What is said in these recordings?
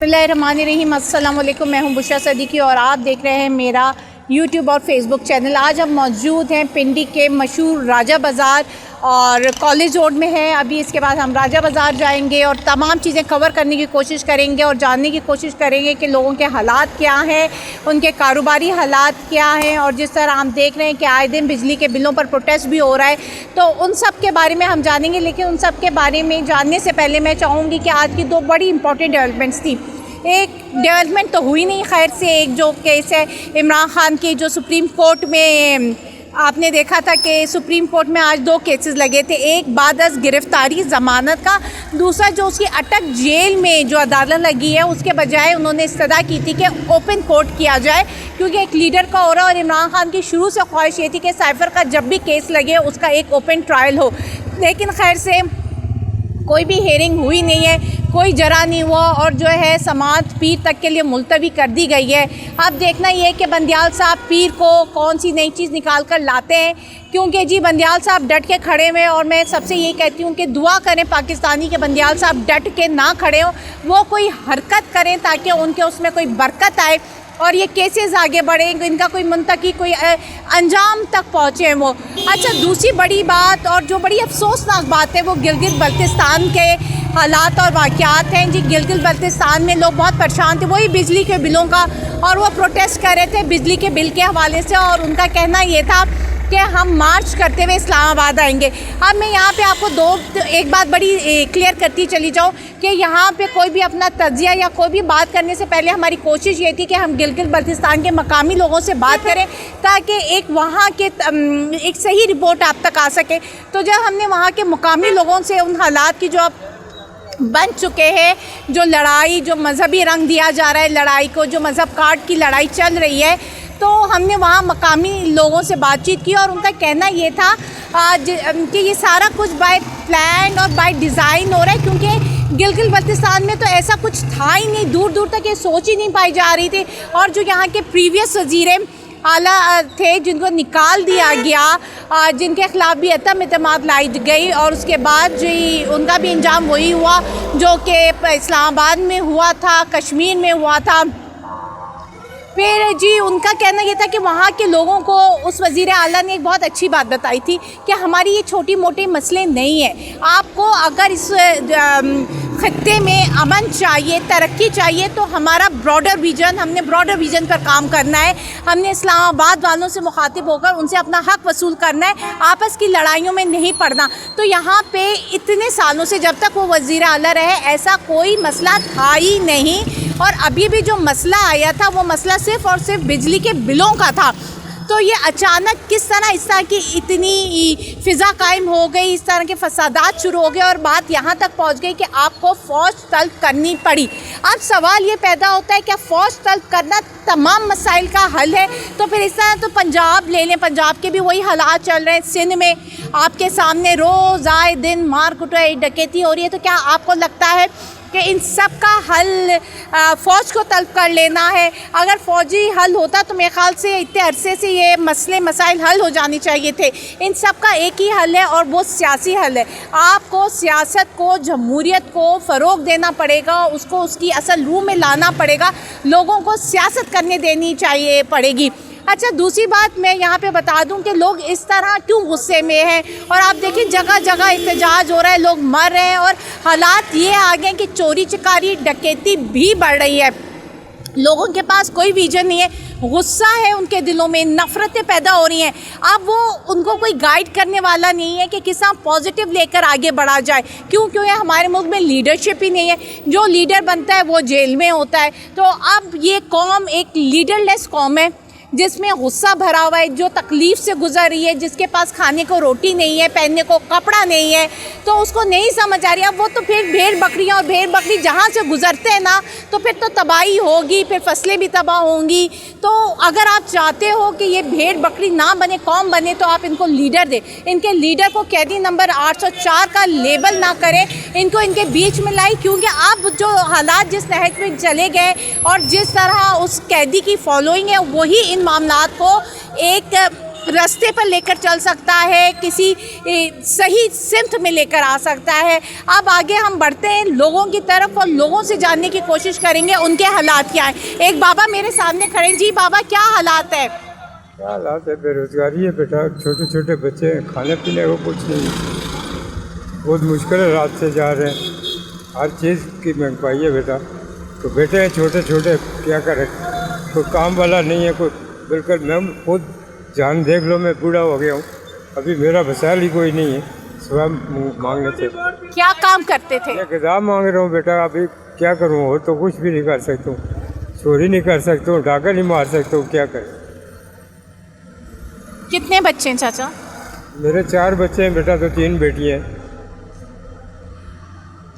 बिस्मिल्लाहिर्रहमानिर्रहीम। अस्सलाम वालेकुम। मैं हूं बुशरा सदीकी और आप देख रहे हैं मेरा यूट्यूब और फेसबुक चैनल। आज हम मौजूद हैं पिंडी के मशहूर राजा बाज़ार और कॉलेज रोड में है। अभी इसके बाद हम राजा बाज़ार जाएंगे और तमाम चीज़ें कवर करने की कोशिश करेंगे और जानने की कोशिश करेंगे कि लोगों के हालात क्या हैं, उनके कारोबारी हालात क्या हैं। और जिस तरह हम देख रहे हैं कि आए दिन बिजली के बिलों पर प्रोटेस्ट भी हो रहा है, तो उन सब के बारे में हम जानेंगे। लेकिन उन सब के बारे में जानने से पहले मैं चाहूँगी कि आज की दो बड़ी इंपॉर्टेंट डेवलपमेंट्स थी। एक डेवलपमेंट तो हुई नहीं खैर से, एक जो केस है इमरान खान की, जो सुप्रीम कोर्ट में आपने देखा था कि सुप्रीम कोर्ट में आज दो केसेस लगे थे, एक बाद गिरफ्तारी ज़मानत का, दूसरा जो उसकी अटक जेल में जो अदालत लगी है उसके बजाय उन्होंने इस्तदा की थी कि ओपन कोर्ट किया जाए, क्योंकि एक लीडर का हो रहा और इमरान खान की शुरू से ख्वाहिश ये थी कि साइफ़र का जब भी केस लगे उसका एक ओपन ट्रायल हो। लेकिन खैर से कोई भी हेयरिंग हुई नहीं है, कोई जरा नहीं हुआ और जो है समाअत पीर तक के लिए मुलतवी कर दी गई है। अब देखना ये है कि बंदियाल साहब पीर को कौन सी नई चीज़ निकाल कर लाते हैं, क्योंकि जी बंदियाल साहब डट के खड़े हुए। और मैं सबसे ये कहती हूँ कि दुआ करें पाकिस्तानी के बंदियाल साहब डट के ना खड़े हों, वो कोई हरकत करें ताकि उनके उसमें कोई बरकत आए और ये केसेस आगे बढ़ें, इनका कोई मुंतकी कोई अंजाम तक पहुँचे वो। अच्छा, दूसरी बड़ी बात और जो बड़ी अफसोसनाक बात है वो गिलगित बल्तिस्तान के हालात और वाक़यात हैं। जी, गिलगित बल्तिस्तान में लोग बहुत परेशान थे, वही बिजली के बिलों का, और वो प्रोटेस्ट कर रहे थे बिजली के बिल के हवाले से, और उनका कहना ये था कि हम मार्च करते हुए इस्लामाबाद आएंगे। अब मैं यहाँ पे आपको एक बात बड़ी क्लियर करती चली जाऊँ कि यहाँ पे कोई भी अपना तज्जिया या कोई भी बात करने से पहले हमारी कोशिश ये थी कि हम गिलगित बल्तिस्तान के मकामी लोगों से बात करें ताकि एक वहाँ के एक सही रिपोर्ट आप तक आ सके। तो जब हमने वहाँ के मकामी लोगों से उन हालात की जो अब बन चुके हैं, जो लड़ाई, जो मजहबी रंग दिया जा रहा है लड़ाई को, जो मज़हब काट की लड़ाई चल रही है, तो हमने वहाँ मकामी लोगों से बातचीत की और उनका कहना ये था कि ये सारा कुछ बाय प्लान और बाय डिज़ाइन हो रहा है, क्योंकि गिलगित बल्तिस्तान में तो ऐसा कुछ था ही नहीं, दूर दूर तक ये सोच ही नहीं पाई जा रही थी। और जो यहाँ के प्रीवियस वज़ीर आला थे जिनको निकाल दिया गया, जिनके ख़िलाफ़ भी अदम एतमाद लाई गई, और उसके बाद जो उनका भी अंजाम वही हुआ जो कि इस्लामाबाद में हुआ था, कश्मीर में हुआ था। फिर जी उनका कहना ये था कि वहाँ के लोगों को उस वज़ीर आला ने एक बहुत अच्छी बात बताई थी कि हमारी ये छोटी मोटी मसले नहीं हैं, आपको अगर इस खत्ते में अमन चाहिए, तरक्की चाहिए, तो हमारा ब्रॉडर विज़न, हमने ब्रॉडर विज़न पर काम करना है, हमने इस्लामाबाद वालों से मुखातिब होकर उनसे अपना हक़ वसूल करना है, आपस की लड़ाइयों में नहीं पड़ना। तो यहाँ पे इतने सालों से जब तक वो वज़ीर आला रहे ऐसा कोई मसला था ही नहीं, और अभी भी जो मसला आया था वो मसला सिर्फ़ और सिर्फ बिजली के बिलों का था। तो ये अचानक किस तरह इस तरह की इतनी फ़िज़ा कायम हो गई, इस तरह के फसादात शुरू हो गए और बात यहाँ तक पहुँच गई कि आपको फ़ौज तलब करनी पड़ी। अब सवाल ये पैदा होता है क्या फ़ौज तलब करना तमाम मसाइल का हल है? तो फिर इस तरह तो पंजाब ले लें, पंजाब के भी वही हालात चल रहे हैं, सिंध में आपके सामने रोज़ आए दिन मार कुटाई डकैती हो रही है। तो क्या आपको लगता है कि इन सब का हल फ़ौज को तलब कर लेना है? अगर फ़ौजी हल होता तो मेरे ख़्याल से इतने अरसे से ये मसले मसाइल हल हो जाने चाहिए थे। इन सब का एक ही हल है और वो सियासी हल है। आपको सियासत को, जमहूरियत को फ़रोग़ देना पड़ेगा, उसको उसकी असल रूह में लाना पड़ेगा, लोगों को सियासत करने देनी चाहिए पड़ेगी। अच्छा, दूसरी बात मैं यहाँ पे बता दूँ कि लोग इस तरह क्यों गुस्से में हैं, और आप देखिए जगह जगह एहतजाज हो रहा है, लोग मर रहे हैं और हालात ये आ गए कि चोरी चकारी डकैती भी बढ़ रही है। लोगों के पास कोई विजन नहीं है, गुस्सा है उनके दिलों में, नफ़रतें पैदा हो रही हैं। अब वो उनको कोई गाइड करने वाला नहीं है कि किस तरह पॉजिटिव लेकर आगे बढ़ा जाए। क्यों हमारे मुल्क में लीडरशिप ही नहीं है, जो लीडर बनता है वो जेल में होता है। तो अब ये कौम एक लीडरलेस कौम है जिसमें गुस्सा भरा हुआ है, जो तकलीफ़ से गुजर रही है, जिसके पास खाने को रोटी नहीं है, पहनने को कपड़ा नहीं है, तो उसको नहीं समझ आ रही। अब वो तो फिर भेड़ बकरियाँ, और भेड़ बकरी जहाँ से गुजरते हैं ना तो फिर तो तबाही होगी, फिर फसलें भी तबाह होंगी। तो अगर आप चाहते हो कि ये भेड़ बकरी ना बने, कौम बने, तो आप इनको लीडर दें। इनके लीडर को कैदी नंबर 804 का लेबल ना करें, इनको इनके बीच में लाई, क्योंकि अब जो हालात जिस नहज में चले गए और जिस तरह उस कैदी की फॉलोइंग है, वही इन मामलात को एक रास्ते पर लेकर चल सकता है, किसी सही सिमत में लेकर आ सकता है। अब आगे हम बढ़ते हैं लोगों की तरफ और लोगों से जानने की कोशिश करेंगे उनके हालात क्या हैं। एक बाबा मेरे सामने खड़े। जी बाबा, क्या हालात है? क्या हालात है? बेरोजगारी है बेटा, छोटे छोटे बच्चे हैं, खाने पीने को कुछ नहीं, बहुत मुश्किल है, रात से जा रहे हैं, हर चीज़ की महंगाई है बेटा। तो बेटे हैं छोटे छोटे, क्या करें, कोई काम वाला नहीं है कोई, बिल्कुल मैं खुद जान देख लो, मैं बूढ़ा हो गया हूँ, अभी मेरा वसाइल ही कोई नहीं है स्वयं मांगने से। क्या काम करते थे? गदा मांग रहा हूँ बेटा, अभी क्या करूँ, हो तो कुछ भी नहीं कर सकता हूँ, चोरी नहीं कर सकता हूँ, डाका नहीं मार सकता हूँ, क्या करें। कितने बच्चे हैं चाचा? मेरे 4 बच्चे हैं बेटा, तो 3 बेटियाँ हैं।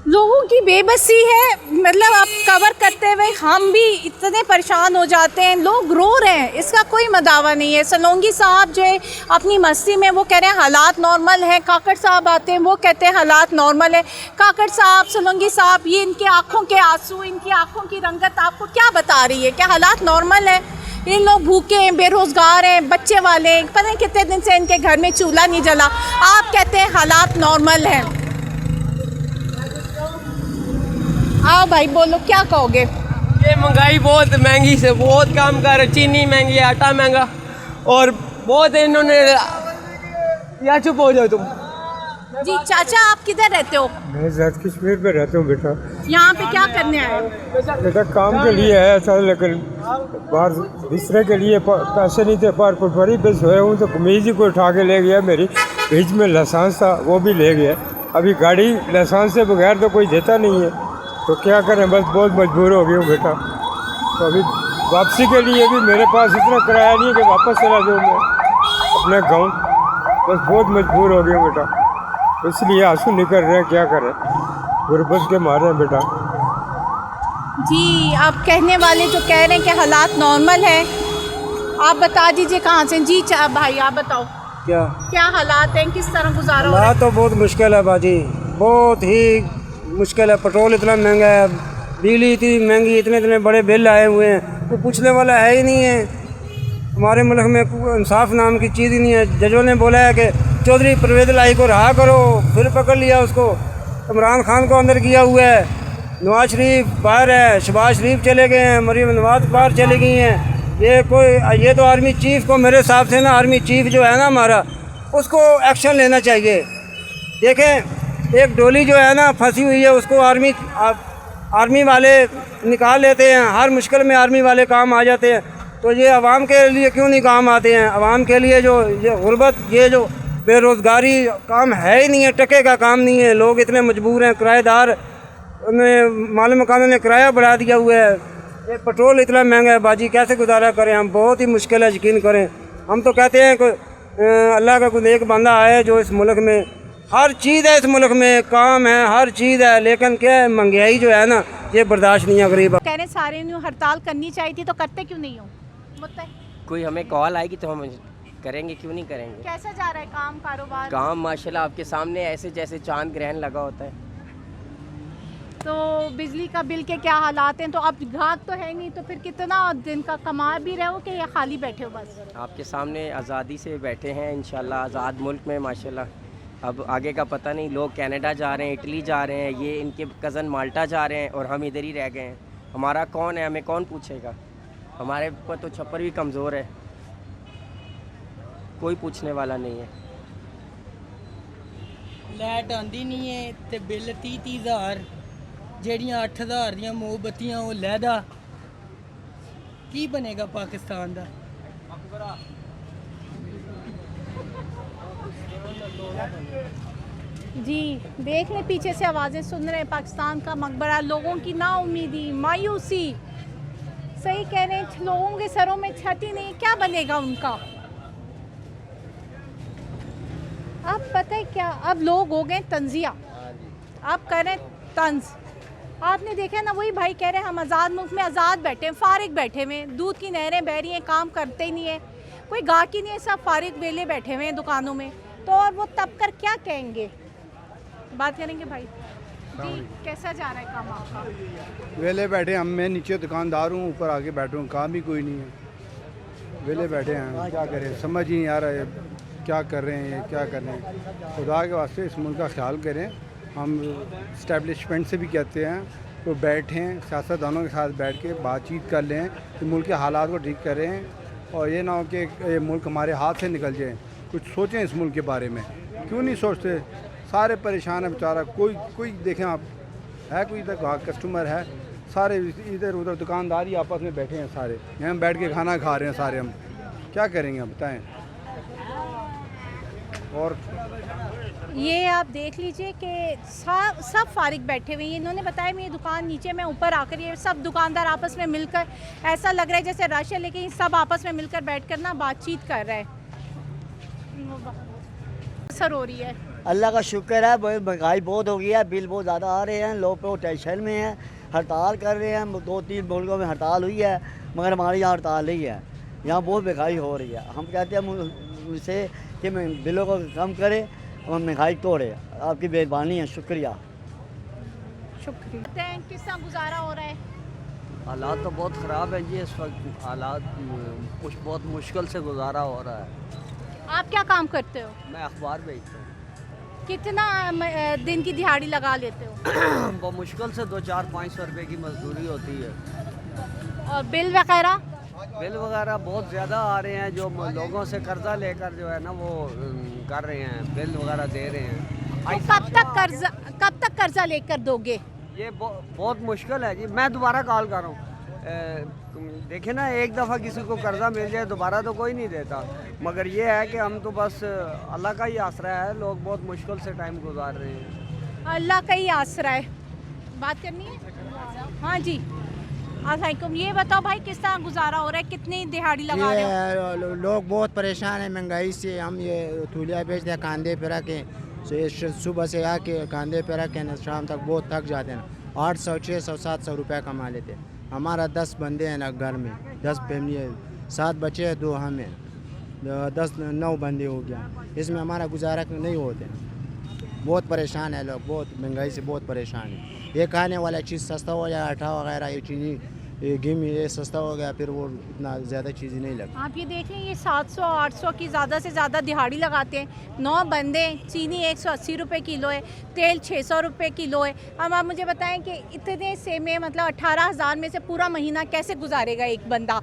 लोगों की बेबसी है, मतलब आप कवर करते हुए हम भी इतने परेशान हो जाते हैं, लोग रो रहे हैं, इसका कोई मदावा नहीं है। सलोंगी साहब जो है अपनी मस्ती में वो कह रहे हैं हालात नॉर्मल हैं, काकड़ साहब आते हैं वो कहते हैं हालात नॉर्मल है। काकड़ साहब, सलोंगी साहब, ये इनके आँखों के आंसू, इनकी आँखों की रंगत आपको क्या बता रही है? क्या हालात नॉर्मल है? इन लोग भूखे हैं, बेरोज़गार हैं, बच्चे वाले हैं, पता नहीं कितने दिन से इनके घर में चूल्हा नहीं जला, आप कहते हैं हालात नॉर्मल हैं। आओ भाई बोलो, क्या कहोगे? ये महंगाई बहुत महंगी से बहुत काम कर, चीनी महंगी, आटा महंगा और बहुत इन्होंने। या चुप हो जाओ तुम। जी चाचा, आप किधर रहते हो? मैं ज़ात कश्मीर में रहता हूँ बेटा। यहाँ पे क्या करने आए हो? बेटा काम के लिए है ऐसा, लेकिन बाहर बिस्तरे के लिए पैसे नहीं थे, बाहर पटवारी पे सोया हूँ तो कमीज ही को उठा के ले गया, मेरी बीच में लाइसेंस था वो भी ले गया, अभी गाड़ी लाइसेंस से बगैर तो कोई देता नहीं है, तो क्या करें, बस बहुत मजबूर हो गया हूँ बेटा। तो अभी वापसी के लिए भी मेरे पास इतना किराया नहीं है कि वापस चला जाऊँ मैं अपने गाँव, बस बहुत मजबूर हो गया हूँ बेटा, इसलिए आंसू निकल रहे हैं, क्या करें, गुर्बत के मारे हैं बेटा। जी, आप कहने वाले जो कह रहे हैं कि हालात नॉर्मल है, आप बता दीजिए कहाँ से? जी भाई आप बताओ, क्या हालात हैं, किस तरह गुजारा हो रहा है? हालात तो बहुत मुश्किल है बाजी, बहुत ही मुश्किल है। पेट्रोल इतना महंगा है, बिजली इतनी महंगी, इतने इतने बड़े बिल आए हुए हैं, कोई पूछने वाला है ही नहीं है। हमारे मुल्क में इंसाफ नाम की चीज़ ही नहीं है। जजों ने बोला है कि चौधरी परवेज़ लाई को रहा करो, फिर पकड़ लिया उसको। इमरान खान को अंदर किया हुआ है, नवाज शरीफ बाहर है, शहबाज शरीफ चले गए हैं, मरीम नवाज बाहर चली गई हैं। ये तो आर्मी चीफ को, मेरे हिसाब से ना, आर्मी चीफ जो है ना हमारा, उसको एक्शन लेना चाहिए। देखें, एक डोली जो है ना फंसी हुई है, उसको आर्मी वाले निकाल लेते हैं, हर मुश्किल में आर्मी वाले काम आ जाते हैं, तो ये आवाम के लिए क्यों नहीं काम आते हैं? आवाम के लिए जो ये गुर्बत, ये जो बेरोज़गारी, काम है ही नहीं है, टके का काम नहीं है, लोग इतने मजबूर हैं, किराएदार माल मकानों ने किराया बढ़ा दिया हुआ है, ये पेट्रोल इतना महंगा है बाजी, कैसे गुजारा करें हम? बहुत ही मुश्किल है, यकीन करें। हम तो कहते हैं कि अल्लाह का कोई एक बंदा आए जो इस मुल्क में, हर चीज़ है इस मुल्क में, काम है, हर चीज़ है, लेकिन क्या है, महंगाई जो है ना, ये बर्दाश्त नहीं है गरीब। कह रहे सारे ने हड़ताल करनी चाहिए थी, तो करते क्यों नहीं हो? कोई हमें कॉल आएगी तो हम करेंगे, क्यों नहीं करेंगे। कैसा जा रहा है काम, कारोबार? काम माशाल्लाह आपके सामने, ऐसे जैसे चांद ग्रहण लगा होता है। तो बिजली का बिल के क्या हालात हैं? तो अब घात तो है नहीं, तो फिर कितना दिन का कमा भी रहे हो कि या खाली बैठे हो? बस आपके सामने आज़ादी से बैठे हैं इंशाल्लाह, आज़ाद मुल्क में माशाल्लाह। अब आगे का पता नहीं, लोग कनाडा जा रहे हैं, इटली जा रहे हैं, ये इनके कज़न माल्टा जा रहे हैं और हम इधर ही रह गए हैं। हमारा कौन है, हमें कौन पूछेगा? हमारे ऊपर तो छप्पर भी कमज़ोर है, कोई पूछने वाला नहीं है। लाइट आंदी नहीं है तो बिल 30-30 हज़ार, ਜਿਹੜੀਆਂ 8,000 ਦੀਆਂ ਮੋਮਬੱਤੀਆਂ ਉਹ ਲਹਿਦਾ, ਕੀ ਬਣੇਗਾ ਪਾਕਿस्तान ਦਾ? जी देख लें, पीछे से आवाज़ें सुन रहे हैं, पाकिस्तान का मकबरा, लोगों की नाउमीदी, मायूसी, सही कह रहे हैं, लोगों के सरों में छत ही नहीं, क्या बनेगा उनका? अब पता है क्या, अब लोग हो गए तंजिया, आप करें तंज। आपने देखा ना, वही भाई कह रहे हैं हम आज़ाद मुल्क में आज़ाद बैठे हैं, फारिग बैठे हुए हैं, दूध की नहरें बह रही हैं, काम करते ही नहीं है, कोई गाहक ही नहीं है, सब फारिग वेले बैठे हुए हैं दुकानों में, तो और वो तब कर क्या कहेंगे? बात करेंगे भाई। जी कैसा जा रहा है काम आपका? वेले बैठे हम, मैं नीचे दुकानदार हूँ, ऊपर आके बैठा हूँ, काम ही कोई नहीं है, वेले बैठे हैं, क्या करें, समझ ही नहीं आ रहा है क्या कर रहे हैं, क्या कर रहे हैं। खुदा के वास्ते इस मुल्क का ख्याल करें। हम इस्टेब्लिशमेंट से भी कहते हैं तो बैठें, सियासतदानों के साथ बैठ के बातचीत कर लें कि मुल्क के हालात को ठीक करें और ये ना हो कि ये मुल्क हमारे हाथ से निकल जाए। कुछ सोचें इस मुल्क के बारे में, क्यों नहीं सोचते? सारे परेशान है बेचारा। कोई देखें आप, है कोई इधर कस्टमर है, सारे इधर उधर दुकानदार ही आपस में बैठे हैं, सारे यहाँ बैठ के खाना खा रहे हैं सारे। हम क्या करेंगे, हम बताएं। और ये आप देख लीजिए कि सब फारिग बैठे हुए हैं। इन्होंने बताया मेरी दुकान नीचे में, ऊपर आकर ये सब दुकानदार आपस में मिलकर, ऐसा लग रहा है जैसे रश है, लेकिन सब आपस में मिलकर बैठकर ना बातचीत कर रहे हैं। असर हो रही है। अल्लाह का शुक्र है, महंगाई बहुत हो गई है, बिल बहुत ज़्यादा आ रहे हैं, लोग तो टेंशन में हैं, हड़ताल कर रहे हैं। 2-3 मुल्कों में हड़ताल हुई है, मगर हमारे यहाँ हड़ताल नहीं है। यहाँ बहुत महंगाई हो रही है। हम कहते हैं उनसे कि बिलों को कम करें और महंगाई तोड़े। आपकी मेहरबानी है, शुक्रिया। शुक्रिया। किस तरह गुजारा हो रहा है? हालात तो बहुत ख़राब है जी इस वक्त। हालात कुछ बहुत मुश्किल से गुजारा हो रहा है। आप क्या काम करते हो? मैं अखबार बेचता हूँ। कितना दिन की दिहाड़ी लगा लेते हो? बहुत मुश्किल से 200-400-500 रुपये की मजदूरी होती है। और बिल वगैरह? बिल वगैरह बहुत ज़्यादा आ रहे हैं, जो लोगों से कर्जा लेकर जो है ना वो कर रहे हैं, बिल वगैरह दे रहे हैं। तो कब तक कर्जा लेकर दोगे? ये बहुत मुश्किल है जी। मैं दोबारा कॉल कर रहा हूँ। देखे ना, एक दफ़ा किसी को कर्जा मिल जाए दोबारा तो कोई नहीं देता, मगर ये है कि हम तो बस अल्लाह का ही आसरा है। लोग बहुत मुश्किल से टाइम गुजार रहे हैं। अल्लाह का ही आसरा है। बात करनी है? हाँ जी, अस्सलाम। ये बताओ भाई, किस तरह गुजारा हो रहा है? कितनी दिहाड़ी लगा रहे हो? लोग बहुत परेशान हैं महंगाई से। हम ये तूलिया बेचते हैं कांधे पे रख के, सुबह से आके कांधे पे रख के शाम तक बहुत थक जाते हैं। 800, 600, 700 रुपये कमा लेते हैं। हमारा 10 बंदे हैं ना घर में, 10 फैमिली है, 7 बच्चे हैं, 2 हम हैं, 9 बंदे हो गया। इसमें हमारा गुजारा नहीं होते। बहुत परेशान है लोग, बहुत महंगाई से बहुत परेशान है। ये खाने वाला चीज़ सस्ता हो जाए, आटा वगैरह, ये चीनी, ये गेहूँ, ये सस्ता हो गया, फिर वो इतना ज़्यादा चीज़ें नहीं लगती। आप ये देख लें, ये 700-800 की ज़्यादा से ज़्यादा दिहाड़ी लगाते हैं। 9 बंदे, चीनी 180 रुपये किलो है, तेल 600 रुपये किलो है। अब आप मुझे बताएं कि इतने से में मतलब 18,000 में से पूरा महीना कैसे गुजारेगा एक बंदा?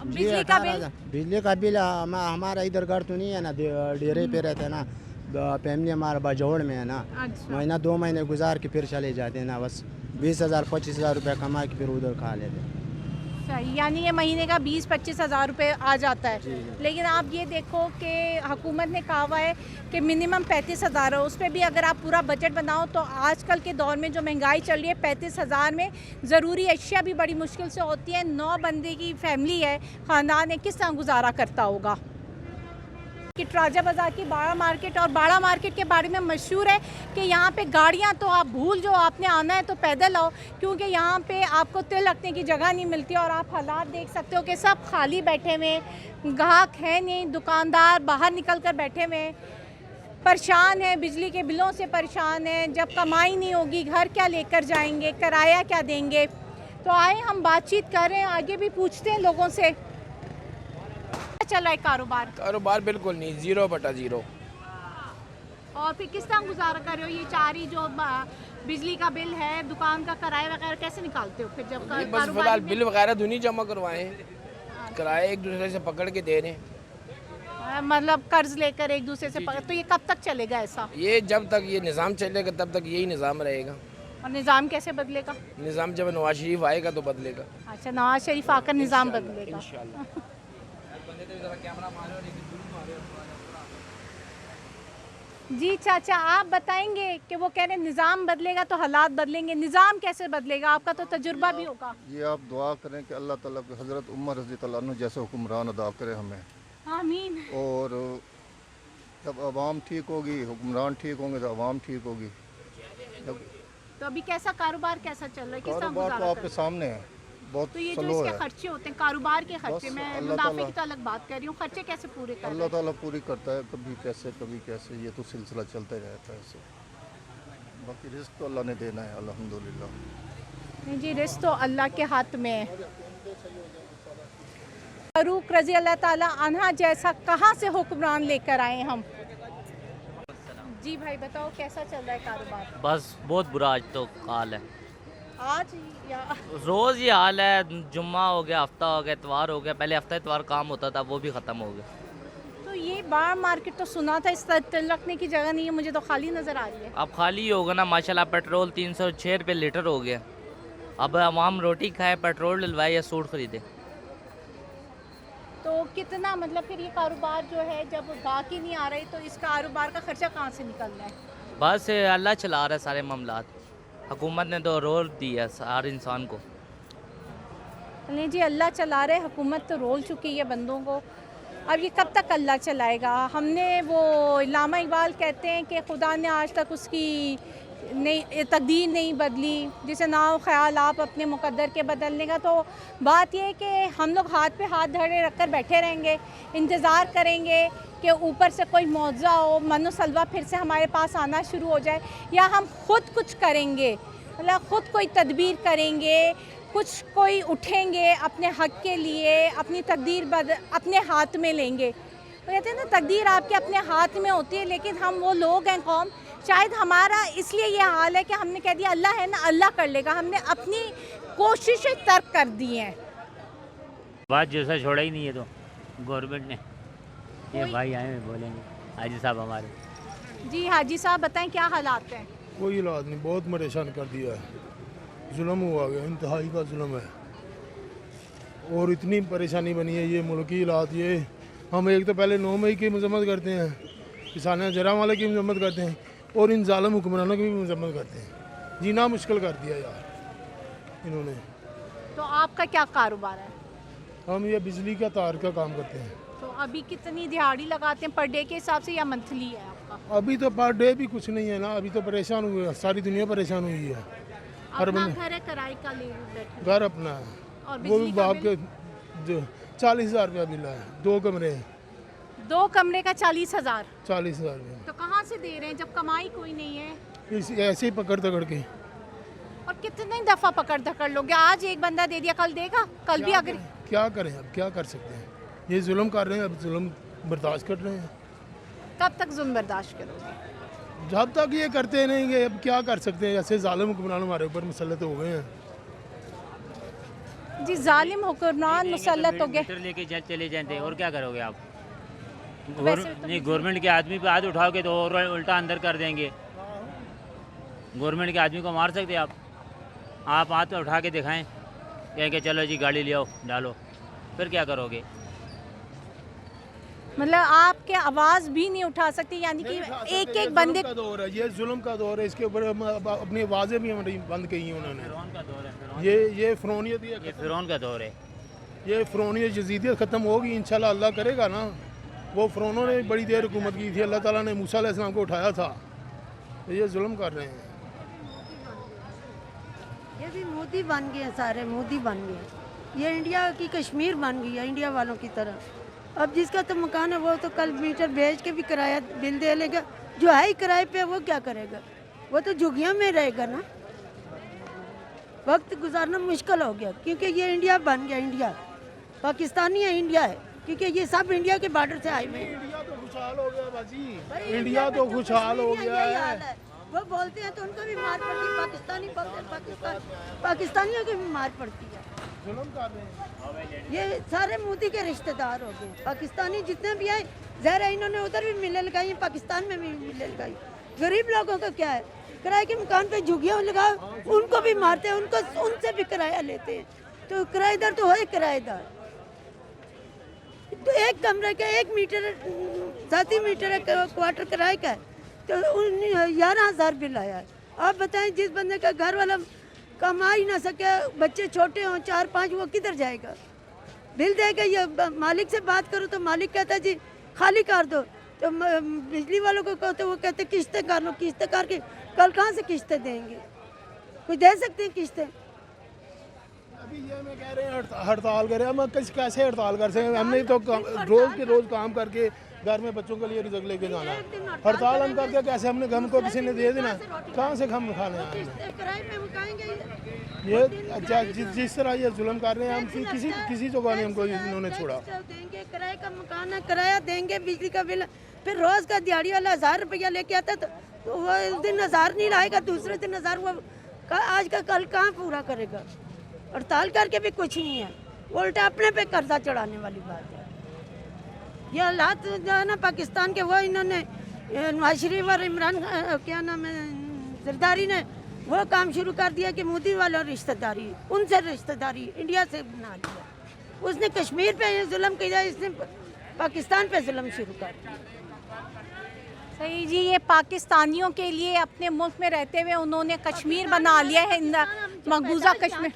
बिजली का बिल हमारा इधर घर तो नहीं है ना, डेरे पे रहते हैं ना, फैमिली हमारा बाजौड़ में है ना। अच्छा। महीना 2 महीने गुजार के फिर चले जाते हैं ना, बस 20,000 25,000 रुपये कमा के फिर उधर खा लेते हैं। सही, यानी ये महीने का 20-25 हज़ार रुपये आ जाता है। लेकिन आप ये देखो कि हुकूमत ने कहा हुआ है कि मिनिमम 35,000 हो, उस पर भी अगर आप पूरा बजट बनाओ तो आजकल के दौर में जो महंगाई चल रही है, 35,000 में ज़रूरी अशिया भी बड़ी मुश्किल से होती है। 9 बंदे की फैमिली है, ख़ानदान है, किस तरह गुजारा करता होगा? कि राजा बाज़ार की बाड़ा मार्केट, और बाड़ा मार्केट के बारे में मशहूर है कि यहाँ पे गाड़ियाँ तो आप भूल जो, आपने आना है तो पैदल आओ, क्योंकि यहाँ पे आपको तिल रखने की जगह नहीं मिलती। और आप हालात देख सकते हो कि सब खाली बैठे हुए, ग्राहक है नहीं, दुकानदार बाहर निकल कर बैठे हुए, परेशान है, बिजली के बिलों से परेशान है। जब कमाई नहीं होगी, घर क्या लेकर जाएंगे, किराया क्या देंगे? तो आए हम बातचीत कर रहे हैं, आगे भी पूछते हैं लोगों से। चल रहा है कारोबार? बिल्कुल नहीं, 0/0। और फिर किस तरह गुजारा कर रहे हो? ये चारी जो बिजली का बिल है, दुकान का किराया वगैरह कैसे निकालते हो फिर जब बस फिलहाल बिल वगैरह तो नहीं जमा करवाए, किराया एक दूसरे से पकड़ के दे रहे हैं। मतलब कर्ज लेकर एक दूसरे से तो ये कब तक चलेगा ऐसा? ये जब तक ये निज़ाम चलेगा तब तक यही निज़ाम रहेगा। और निज़ाम कैसे बदलेगा? निज़ाम जब नवाज शरीफ आएगा तो बदलेगा। अच्छा, नवाज शरीफ आकर निज़ाम बदलेगा इंशाल्लाह। जी चाचा, आप बताएंगे कि वो कह रहे हैं निज़ाम बदलेगा तो हालात बदलेंगे। निज़ाम कैसे बदलेगा? आपका तो तजुर्बा भी होगा। ये आप दुआ करें कि अल्लाह ताला के हज़रत उमर रज़ी अल्लाह अन्हु जैसे हुक्मरान अदा करे हमें। आमीन। और जब आवाम ठीक होगी, हुक्मरान ठीक होंगे तो आवाम ठीक होगी। तो अभी कैसा कारोबार कैसा चल रहा है? किस तरह कारोबार तो गुजारा आपके सामने है, बहुत तो ये जो स्लो इसके है। खर्चे होते हैं, कारोबार के खर्चे, बस मैं अल्लाह मुनाफे ताला- की तो अलग बात कर रही हूँ, खर्चे कैसे पूरे कर रहे अल्लाह हैं? ताला पूरी करता है, कभी कैसे, ये तो सिलसिला चलता ही रहता है ऐसे। बाकी रिस्क तो अल्लाह ने देना है, अल्हम्दुलिल्लाह। नहीं जी, रिस्क तो अल्लाह के हाथ में है। फारूक रज़ी अल्लाह ताला अन्हा जैसा कहाँ से हुक्मरान लेकर आए हम। जी भाई बताओ कैसा चल रहा है कारोबार? बस बहुत बुरा आज तो हाल है, आज या रोज़ ये हाल है। जुम्मा हो गया, हफ्ता हो गया, इतवार हो गया। पहले हफ्ता इतवार काम होता था, वो भी ख़त्म हो गया। तो ये बार मार्केट तो सुना था इस तरह रखने की जगह नहीं है, मुझे तो खाली नज़र आ रही है। अब खाली ही होगा ना माशाल्लाह। पेट्रोल 306 रुपये लीटर हो गया। अब हम रोटी खाए, पेट्रोल डलवाए या सूट ख़रीदे। तो कितना मतलब फिर ये कारोबार जो है जब गाहक ही नहीं आ रही तो इस कारोबार का खर्चा कहाँ से निकल रहा है? बस अल्लाह चला रहा है सारे मामलात। हुकूमत ने तो रोल दिया हर इंसान को। नहीं जी, अल्लाह चला रहे, हुकूमत तो रोल चुकी है बंदों को। अब ये कब तक अल्लाह चलाएगा? हमने वो अल्लामा इकबाल कहते हैं कि खुदा ने आज तक उसकी नहीं तकदीर नहीं बदली, जिसे ना हो ख्याल आप अपने मुकद्दर के बदलने का। तो बात यह है कि हम लोग हाथ पे हाथ धरे रख कर बैठे रहेंगे, इंतज़ार करेंगे कि ऊपर से कोई मौज़ा हो, मनो सलवा फिर से हमारे पास आना शुरू हो जाए, या हम ख़ुद कुछ करेंगे, मतलब ख़ुद कोई तदबीर करेंगे, कुछ कोई उठेंगे अपने हक़ के लिए, अपनी तकदीर अपने हाथ में लेंगे। तो कहते हैं ना तकदीर आपके अपने हाथ में होती है, लेकिन हम वो लोग हैं कौम, शायद हमारा इसलिए ये हाल है कि हमने कह दिया अल्लाह है ना, अल्लाह कर लेगा। हमने अपनी कोशिशें तर्क कर दी हैं। बात जैसा छोड़ा ही नहीं है तो गवर्नमेंट ने। ये भाई आए हैं बोलेंगे, हाजी साहब हमारे। जी हाजी साहब बताएं क्या हालात हैं? कोई इलाज नहीं, बहुत परेशान कर दिया है, जुल्म हुआ गया, इंतहाई का जुल्म है। और इतनी परेशानी बनी है ये मुल्की हालात। ये हम एक तो पहले 9 मई की मजम्मत करते हैं, किसान जरा वाले की मजम्मत करते हैं, और इन जालिम हुक्मरानों की भी मजम्मत करते हैं। जीना मुश्किल कर दिया यार इन्होंने। तो आपका क्या कारोबार है? हम ये बिजली का तार का काम करते हैं। तो अभी कितनी दिहाड़ी लगाते हैं पर डे के हिसाब से या मंथली है आपका? अभी तो पर डे भी कुछ नहीं है ना, अभी तो परेशान हुए हैं, सारी दुनिया परेशान हुई है। हर अपना बंदे घर है किराए का ले बैठे? घर अपना है, और वो भी बिजली का बाप बिल? के 40,000 रुपया बिल है, 2 कमरे हैं। 2 कमरे का 40,000? 40,000 रुपया। तो कहाँ से दे रहे हैं जब कमाई कोई नहीं है? ऐसे ही पकड़ तकड़ के। और कितने दफ़ा पकड़ धकड़ लोगे? आज एक बंदा दे दिया, कल देगा, कल भी अगर क्या करें, अब क्या कर सकते हैं? ये जुल्म कर रहे हैं, अब जुल्म बर्दाश्त कर रहे हैं। कब तक जुल्म बर्दाश्त करोगे? जब तक ये करते रहेंगे, अब क्या कर सकते हैं? ऐसे जालिम हुक्मरान हमारे ऊपर मुसल्लत हो गए हैं। जी जालिम हुक्मरान मुसल्लत हो गए। लेके चले जाते हैं, और क्या करोगे आप? वैसे तो नहीं, गवर्नमेंट के आदमी पे हाथ उठाओगे तो और उल्टा अंदर कर देंगे। गवर्नमेंट के आदमी को मार सकते आप हाथ में उठा के दिखाएं, कहेंगे चलो जी गाड़ी ले आओ डालो, फिर क्या करोगे? मतलब आपके आवाज़ भी नहीं उठा सकती, यानी कि एक एक बंदे का दौर है, ये जुल्म का दौर है, इसके ऊपर अपनी आवाज़ें भी हमारी बंद की हैं उन्होंने। फिरौन का दौर है, ये फ़िरौनियत, ये फिरौन का दौर है। ये फ़िरौनियत यज़ीदियत ख़त्म होगी इंशाल्लाह, अल्लाह करेगा ना। वो फ़िरौनों ने बड़ी देर हुकूमत की थी, अल्लाह ताला ने मूसा अलैहिस्सलाम को उठाया था, तो ये जुल्म कर रहे हैं। ये भी मोदी बन गए हैं, सारे मोदी बन गए। ये इंडिया की कश्मीर बन गई है, इंडिया वालों की तरह। अब जिसका तो मकान है वो तो कल मीटर भेज के भी किराया बिल दे लेगा, जो है ही किराए पे वो क्या करेगा? वो तो झुग्गियों में रहेगा ना। वक्त गुजारना मुश्किल हो गया, क्योंकि ये इंडिया बन गया। इंडिया पाकिस्तानी है, इंडिया है, क्योंकि ये सब इंडिया के बॉर्डर से आए हुए हैं। इंडिया तो खुशहाल हो गया बाजी, इंडिया तो खुशहाल हो गया है। वो बोलते हैं तो उनको भी मार पड़ती है, पाकिस्तानी बोलते हैं पाकिस्तानियों की भी मार पड़ती है। जुल्म कर रहे हैं। ये सारे मोदी के रिश्तेदार हो गए। पाकिस्तानी जितने भी आए ज़रा इन्होंने उधर भी मिलें लगाई, पाकिस्तान में भी मिलें लगाई। गरीब लोगों का क्या है? किराए के मकान पे झुग्गियाँ लगाओ, उनको भी मारते हैं, उनको उनसे भी किराया लेते हैं। तो किराएदार तो है किराएदार। तो एक कमरे का 1 मीटर 7 मीटर क्वार्टर किराए का है, तो 11,000 बिल आया है। आप बताएं, जिस बंदे का घर वाला कमा ही ना सके, बच्चे छोटे हों 4-5, वो किधर जाएगा? बिल देगा। ये मालिक से बात करो तो मालिक कहता है जी खाली कर दो, तो बिजली वालों को कहो तो वो कहते किस्तें कर लो। किस्तें करके कल कहाँ से किस्तें देंगे? कोई दे सकते हैं किस्तें? अभी ये मैं कह रहे हैं हड़ताल करें, हम कैसे हड़ताल कर सकते हैं? हमने तो रोज़ के रोज़ काम करके घर में बच्चों के लिए रिजक लेके जाना है। हड़ताल हम करके कैसे हमने गम को किसी ने दे देना, कहाँ से हम खाने आए? ये अच्छा जिस तरह ये जुल्म कर रहे हैं हम किसी जगह नहीं हमको इन्होंने छोड़ा। देंगे किराए का मकान है, किराया देंगे, बिजली का बिल, फिर रोज का दिहाड़ी वाला 1000 रुपया लेके आता तो वो इस दिन 1000 नहीं लाएगा, दूसरे दिन 1000 वो आज का कल कहाँ पूरा करेगा? हड़ताल करके भी कुछ नहीं है, उल्टा अपने पे कर्जा चढ़ाने वाली बात है। ये हालात जो है ना पाकिस्तान के, वो इन्होंने नवाज शरीफ और इमरान क्या नाम है जरदारी ने वो काम शुरू कर दिया कि मोदी वाला रिश्तेदारी, उनसे रिश्तेदारी इंडिया से बना लिया। उसने कश्मीर पे ये जुल्म किया, इसने पाकिस्तान पे जुल्म शुरू कर दिया। सही जी, ये पाकिस्तानियों के लिए अपने मुल्क में रहते हुए उन्होंने कश्मीर बना लिया है, मकबूजा कश्मीर।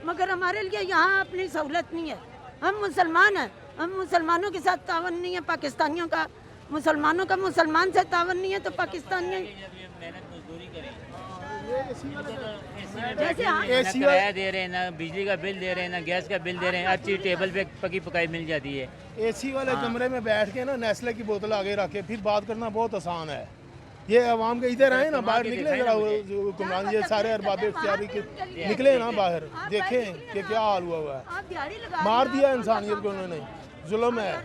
मगर हमारे लिए यहाँ अपनी सहूलत नहीं है। हम मुसलमान हैं, हम मुसलमानों के साथ तावन नहीं है पाकिस्तानियों का, मुसलमानों का मुसलमान से तावन नहीं है तो पाकिस्तानी जैसे किराया दे रहे हैं, ना बिजली का बिल दे रहे हैं, ना गैस का बिल दे रहे हैं, हर चीज़ टेबल पे पकी पकाई मिल जाती है। एसी वाले कमरे में बैठ के ना नेस्ले की बोतल आगे रख के फिर बात करना बहुत आसान है। ये अवाम के इधर आए ना, बाहर निकले जरा, हुक्मरान ये सारे अरबाब इख्तियारी के निकले ना बाहर, देखें कि क्या हाल हुआ है। मार दिया इंसानियत को उन्होंने, जुल्म है।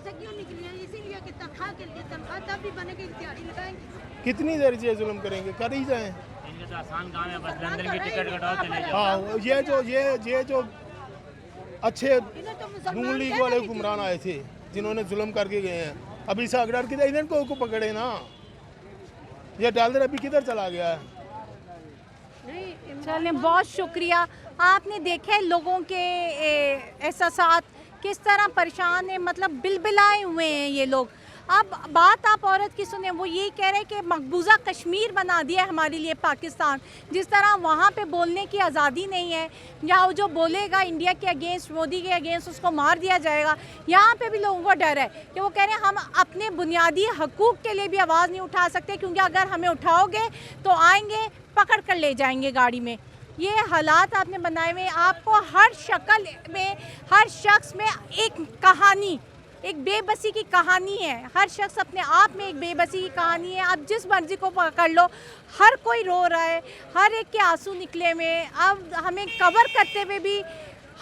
कितनी देर से जुल्म करेंगे, कर ही जाएं। आसान काम है, बस लंदन की टिकट कटाओ चले जाओ। हाँ, ये जो अच्छे नून लीग वाले हुक्मरान आए थे जिन्होंने जुल्म करके गए हैं, अभी से अगड़र किधर इधर को पकड़े ना, ये डॉलर अभी किधर चला गया है? चलिए, बहुत शुक्रिया। आपने देखे लोगों के एहसास किस तरह परेशान है, मतलब बिलबिलाए हुए हैं ये लोग। अब बात आप औरत की सुने, वो ये कह रहे हैं कि मकबूजा कश्मीर बना दिया है हमारे लिए पाकिस्तान। जिस तरह वहाँ पे बोलने की आज़ादी नहीं है, जहाँ जो बोलेगा इंडिया के अगेंस्ट, मोदी के अगेंस्ट, उसको मार दिया जाएगा। यहाँ पे भी लोगों को डर है कि वो कह रहे हैं हम अपने बुनियादी हकूक़ के लिए भी आवाज़ नहीं उठा सकते, क्योंकि अगर हमें उठाओगे तो आएंगे पकड़ कर ले जाएंगे गाड़ी में। ये हालात आपने बनाए हुए, आपको हर शक्ल में, हर शख्स में एक कहानी, एक बेबसी की कहानी है। हर शख्स अपने आप में एक बेबसी की कहानी है। आप जिस मर्जी को पकड़ लो, हर कोई रो रहा है, हर एक के आंसू निकले में। अब हमें कवर करते हुए भी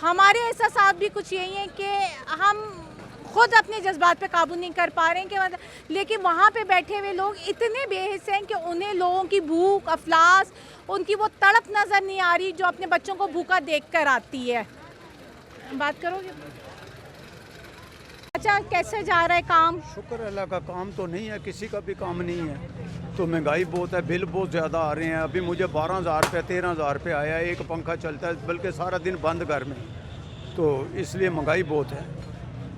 हमारे एहसास भी कुछ यही है कि हम खुद अपने जज्बात पे काबू नहीं कर पा रहे हैं कि मतलब, लेकिन वहाँ पे बैठे हुए लोग इतने बेहिस हैं कि उन्हें लोगों की भूख, अफलास, उनकी वो तड़प नज़र नहीं आ रही जो अपने बच्चों को भूखा देख कर आती है। बात करोगे? अच्छा, कैसे जा रहा है काम? शुक्र अल्लाह का, काम तो नहीं है, किसी का भी काम नहीं है। तो महंगाई बहुत है, बिल बहुत ज़्यादा आ रहे हैं। अभी मुझे 12,000 रुपये 13,000 रुपये आया है, एक पंखा चलता है, बल्कि सारा दिन बंद घर में, तो इसलिए महंगाई बहुत है।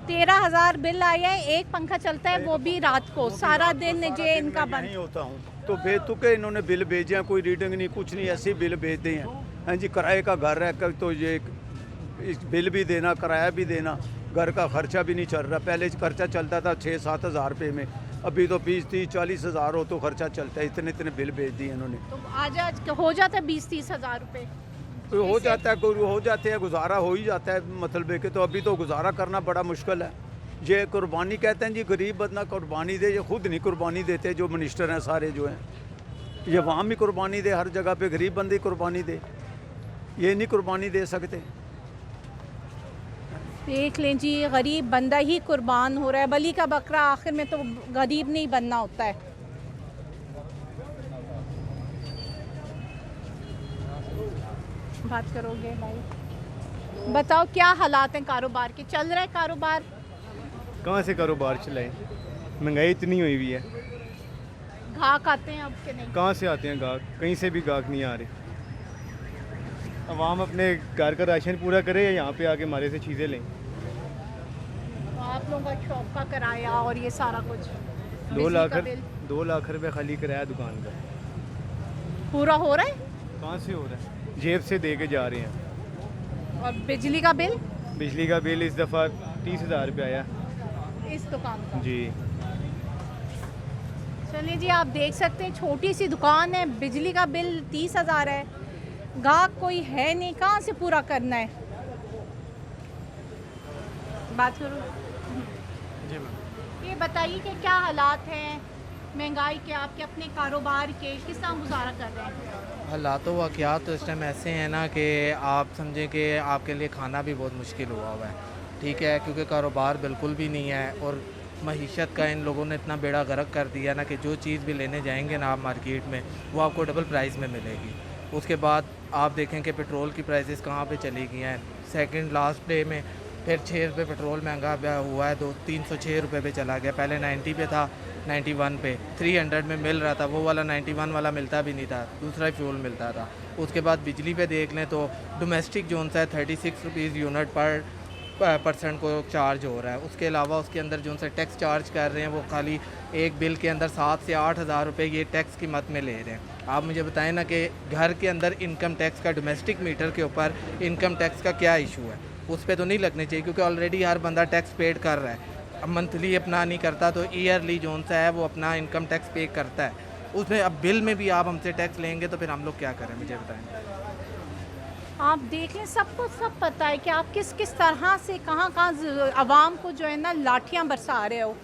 13,000 बिल आया है, एक पंखा चलता है, वो भी रात को, सारा दिन जो इनका बंद नहीं होता हूँ। तो बेतुके इन्होंने बिल भेजे हैं, कोई रीडिंग नहीं, कुछ नहीं, ऐसे ही बिल भेज दिए हैं। हाँ जी, किराए का घर है तो ये बिल भी देना, किराया भी देना, घर का खर्चा भी नहीं चल रहा। पहले खर्चा चलता था 6-7 हज़ार रुपये में, अभी तो 20-30-40 हज़ार हो तो खर्चा चलता है। इतने बिल भेज दिए इन्होंने। तो आज हो जाता है 20-30 हज़ार रुपये, तो हो जाता है, कोई हो जाते हैं, गुजारा हो ही जाता है मतलब है कि। तो अभी तो गुजारा करना बड़ा मुश्किल है। ये कुर्बानी कहते हैं जी, गरीब बंदा कुर्बानी दे, ये खुद नहीं कुर्बानी देते। जो मिनिस्टर हैं सारे जो हैं, ये वहाँ भी कुर्बानी दे, हर जगह पे गरीब बंदे कुर्बानी दे, ये नहीं कुर्बानी दे सकते। देख लें जी, गरीब बंदा ही कुर्बान हो रहा है। बलि का बकरा आखिर में तो गरीब नहीं बनना होता है। बात करोगे भाई? बताओ क्या हालात हैं कारोबार के? चल रहा है कारोबार? कहाँ से कारोबार चलाएं, महंगाई इतनी हुई हुई है। ग्राहक आते हैं अब के नहीं? कहाँ से आते हैं ग्राहक? कहीं से भी ग्राहक नहीं आ रहे। अवाम अपने घर का राशन पूरा करे या यहाँ पे आके हमारे से चीज़ें लें। तो आप लोगों का शॉप का किराया और ये सारा कुछ 2 लाख रुपए खाली किराया दुकान का पूरा हो रहा है? कहाँ से हो रहा है? जेब से दे के जा रहे हैं। और बिजली का बिल? बिजली का बिल इस दफ़ा 30,000 रुपये आया इस दुकान का जी। चलिए जी, आप देख सकते हैं छोटी सी दुकान है, बिजली का बिल 30,000 है, गाहक कोई है नहीं, कहाँ से पूरा करना है? बात करो जी मैम। ये बताइए कि क्या हालात हैं महंगाई के, आपके अपने कारोबार के, किस तरह गुजारा कर रहे हैं? हालात वाक़यात तो इस टाइम ऐसे हैं ना कि आप समझें कि आपके लिए खाना भी बहुत मुश्किल हुआ है, ठीक है, क्योंकि कारोबार बिल्कुल भी नहीं है और मईशत का इन लोगों ने इतना बेड़ा गर्क कर दिया ना कि जो चीज़ भी लेने जाएंगे ना आप मार्केट में वो आपको डबल प्राइस में मिलेगी। उसके बाद आप देखें कि पेट्रोल की प्राइसेस कहाँ पे चली गई हैं। सेकंड लास्ट डे में फिर 6 रुपये पेट्रोल महंगा हुआ है, 306 रुपये पे चला गया। पहले 90 पे था, 91 पे, 300 में मिल रहा था, वो वाला 91 वाला मिलता भी नहीं था, दूसरा फ्यूल मिलता था। उसके बाद बिजली पे देख लें तो डोमेस्टिक जोन सा है 36 रुपीज़ यूनिट पर परसेंट को चार्ज हो रहा है। उसके अलावा उसके अंदर जो सा टैक्स चार्ज कर रहे हैं वो खाली एक बिल के अंदर 7 से 8 हज़ार रुपये ये टैक्स की मत में ले रहे हैं। आप मुझे बताएं ना कि घर के अंदर इनकम टैक्स का, डोमेस्टिक मीटर के ऊपर इनकम टैक्स का क्या इशू है? उस पर तो नहीं लगने चाहिए क्योंकि ऑलरेडी हर बंदा टैक्स पेड कर रहा है। अब मंथली अपना नहीं करता तो ईयरली जोन सा है वो अपना इनकम टैक्स पे करता है। उसमें अब बिल में भी आप हमसे टैक्स लेंगे तो फिर हम लोग क्या करें, मुझे बताएं। आप देख लें, सबको सब पता है कि आप किस किस तरह से कहाँ आवाम को जो है ना लाठियाँ बरसा रहे हो।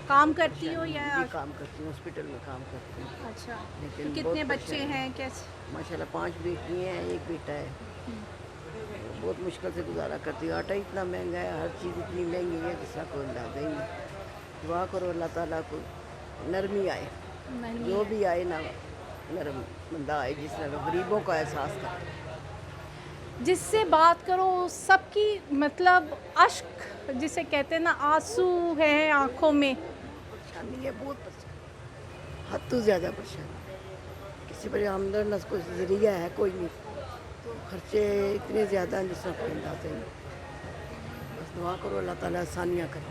काम करती हो या काम करती हूँ, हॉस्पिटल में काम करती हूँ। अच्छा, लेकिन कितने बच्चे हैं? कैसे? माशाल्लाह 5 बेटी हैं, 1 बेटा है। बहुत मुश्किल से गुजारा करती हूँ। आटा इतना महंगा है, हर चीज़ इतनी महंगी है जिसका कोई अंदाजा ही नहीं। दुआ करो अल्लाह ताला को नरमी आए, जो भी आए ना नरम बंदा आए जिस तरह गरीबों का एहसास करे। जिससे बात करो सबकी मतलब अश्क जिसे कहते हैं ना, आंसू है आँखों में। परेशानी है, बहुत परेशानी, हद तो ज़्यादा परेशानी। किसी पर आमदन न कोई जरिया है कोई नहीं, तो खर्चे इतने ज़्यादा हैं जिसका कोई अंदाजा नहीं। बस दुआ करो अल्लाह ताला आसानियाँ करे।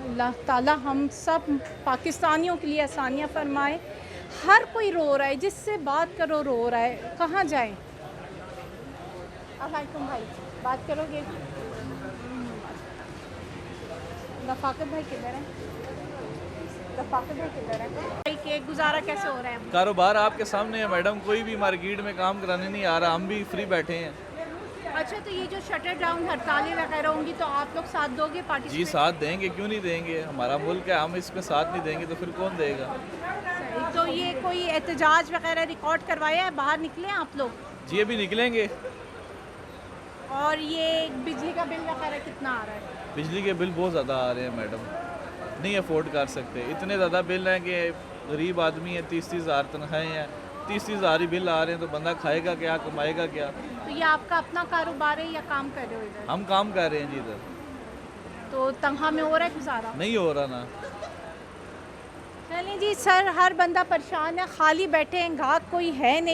अल्लाह ताला हम सब पाकिस्तानियों के लिए आसानियाँ फरमाए। हर कोई रो रहा है, जिससे बात करो रो रहा है। कहाँ जाएं? अस्सलाम भाई, बात करोगे? रफाकत भाई किधर है? रफाकत भाई किधर है? भाई के गुजारा कैसे हो रहा है? कारोबार आपके सामने है मैडम, कोई भी मार्केट में काम कराने नहीं आ रहा, हम भी फ्री बैठे हैं। अच्छा, तो ये जो शटर डाउन हड़तालें वगैरह होंगी तो आप लोग साथ दोगे? पार्टी जी साथ देंगे, क्यों नहीं देंगे, हमारा मुल्क है, हम इसमें साथ नहीं देंगे तो फिर कौन देगा। तो ये कोई एहतजाज वगैरह रिकॉर्ड करवाया है? बाहर निकले आप लोग? जी अभी निकलेंगे। और ये बिजली का बिल वगैरह कितना आ रहा है? बिजली के बिल बहुत ज़्यादा आ रहे हैं मैडम, नहीं अफोर्ड कर सकते। इतने ज़्यादा बिल हैं कि गरीब आदमी है, 30-30 हज़ार तनख्वाहें हैं, 30-30 हज़ार ही बिल आ रहे हैं तो बंदा खाएगा क्या, कमाएगा क्या। तो ये आपका अपना कारोबार है या काम कर रहे हो इधर? हम काम कर रहे हैं जी इधर। तो तनख्वाह में हो रहा है गुजारा? नहीं हो रहा ना। चलें जी सर, हर बंदा परेशान है, खाली बैठे हैं, ग्राहक कोई है नहीं।